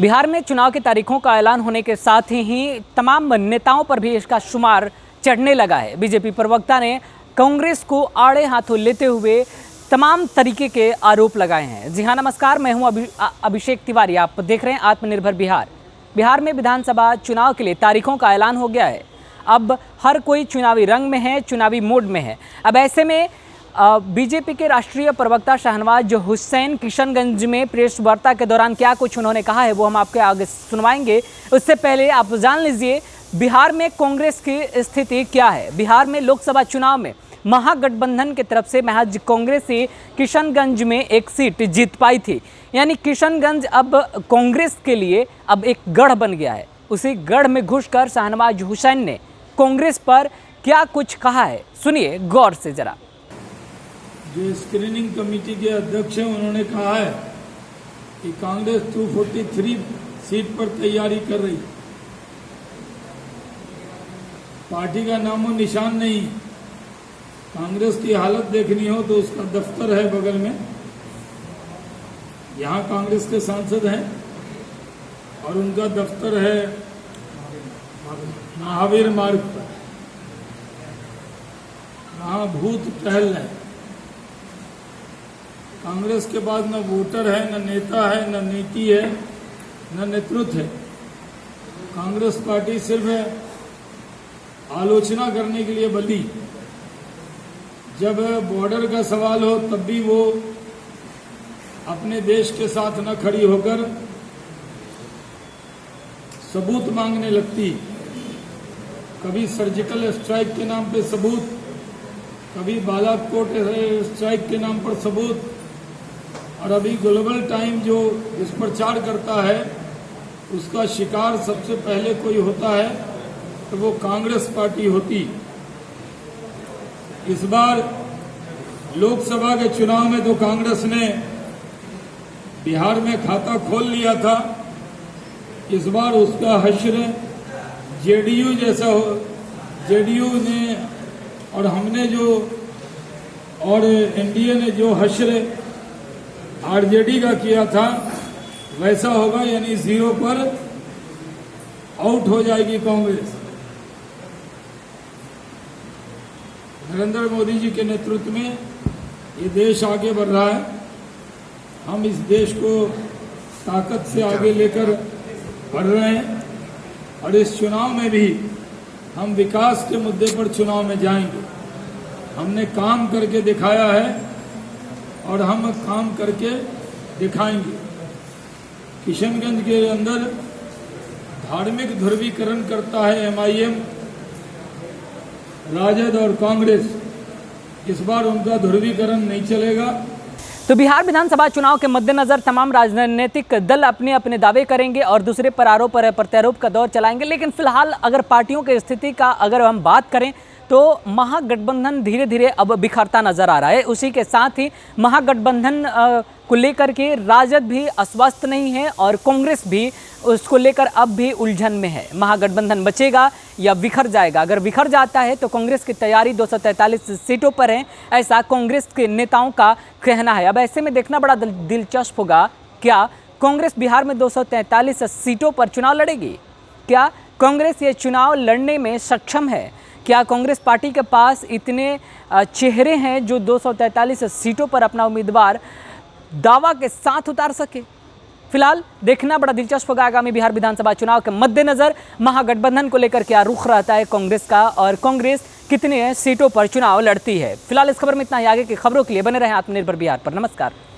बिहार में चुनाव की तारीखों का ऐलान होने के साथ ही तमाम नेताओं पर भी इसका शुमार चढ़ने लगा है। बीजेपी प्रवक्ता ने कांग्रेस को आड़े हाथों लेते हुए तमाम तरीके के आरोप लगाए हैं। जी हाँ, नमस्कार, मैं हूं अभिषेक तिवारी। आप देख रहे हैं आत्मनिर्भर बिहार। बिहार में विधानसभा चुनाव के लिए तारीखों का ऐलान हो गया है। अब हर कोई चुनावी रंग में है, चुनावी मोड में है। अब ऐसे में बीजेपी के राष्ट्रीय प्रवक्ता शाहनवाज हुसैन किशनगंज में प्रेस वार्ता के दौरान क्या कुछ उन्होंने कहा है वो हम आपके आगे सुनवाएंगे। उससे पहले आप जान लीजिए बिहार में कांग्रेस की स्थिति क्या है। बिहार में लोकसभा चुनाव में महागठबंधन की तरफ से महज कांग्रेस ही किशनगंज में एक सीट जीत पाई थी। यानी किशनगंज अब कांग्रेस के लिए अब एक गढ़ बन गया है। उसी गढ़ में घुसकर शाहनवाज हुसैन ने कांग्रेस पर क्या कुछ कहा है, सुनिए गौर से जरा। जो स्क्रीनिंग कमेटी के अध्यक्ष हैं उन्होंने कहा है कि कांग्रेस 243 सीट पर तैयारी कर रही, पार्टी का नामो निशान नहीं। कांग्रेस की हालत देखनी हो तो उसका दफ्तर है बगल में, यहाँ कांग्रेस के सांसद हैं और उनका दफ्तर है महावीर मार्ग पर। वहाँ भूत टहल है। कांग्रेस के पास न वोटर है, न नेता है, न नीति है, न नेतृत्व है। कांग्रेस पार्टी सिर्फ आलोचना करने के लिए बनी। जब बॉर्डर का सवाल हो तब भी वो अपने देश के साथ न खड़ी होकर सबूत मांगने लगती। कभी सर्जिकल स्ट्राइक के नाम पे सबूत, कभी बालाकोट स्ट्राइक के नाम पर सबूत, और अभी ग्लोबल टाइम जो दुष्प्रचार करता है उसका शिकार सबसे पहले कोई होता है तो वो कांग्रेस पार्टी होती। इस बार लोकसभा के चुनाव में तो कांग्रेस ने बिहार में खाता खोल लिया था। इस बार उसका हश्र जेडीयू जैसा हो, जेडीयू ने और हमने जो और एनडीए ने जो हश्र आरजेडी का किया था वैसा होगा। यानी 0 पर आउट हो जाएगी कांग्रेस। नरेंद्र मोदी जी के नेतृत्व में ये देश आगे बढ़ रहा है। हम इस देश को ताकत से आगे लेकर बढ़ रहे हैं और इस चुनाव में भी हम विकास के मुद्दे पर चुनाव में जाएंगे। हमने काम करके दिखाया है और हम काम करके दिखाएंगे। किशनगंज के अंदर धार्मिक ध्रुवीकरण करता है एमआईएम, राजद और कांग्रेस। इस बार उनका ध्रुवीकरण नहीं चलेगा। तो बिहार विधानसभा चुनाव के मद्देनजर तमाम राजनीतिक दल अपने अपने दावे करेंगे और दूसरे पर आरोप और प्रत्यारोप का दौर चलाएंगे। लेकिन फिलहाल अगर पार्टियों की स्थिति का अगर हम बात करें तो महागठबंधन धीरे धीरे अब बिखरता नजर आ रहा है। उसी के साथ ही महागठबंधन को लेकर के राजद भी अस्वस्थ नहीं है और कांग्रेस भी उसको लेकर अब भी उलझन में है। महागठबंधन बचेगा या बिखर जाएगा? अगर बिखर जाता है तो कांग्रेस की तैयारी 243 सीटों पर है, ऐसा कांग्रेस के नेताओं का कहना है। अब ऐसे में देखना बड़ा दिलचस्प होगा, क्या कांग्रेस बिहार में 243 सीटों पर चुनाव लड़ेगी? क्या कांग्रेस ये चुनाव लड़ने में सक्षम है? क्या कांग्रेस पार्टी के पास इतने चेहरे हैं जो 243 सीटों पर अपना उम्मीदवार दावा के साथ उतार सके? फिलहाल देखना बड़ा दिलचस्प होगा आगामी बिहार विधानसभा चुनाव के मद्देनजर महागठबंधन को लेकर क्या रुख रहता है कांग्रेस का और कांग्रेस कितने सीटों पर चुनाव लड़ती है। फिलहाल इस खबर में इतना ही। आगे की खबरों के लिए बने रहें आत्मनिर्भर बिहार पर। नमस्कार।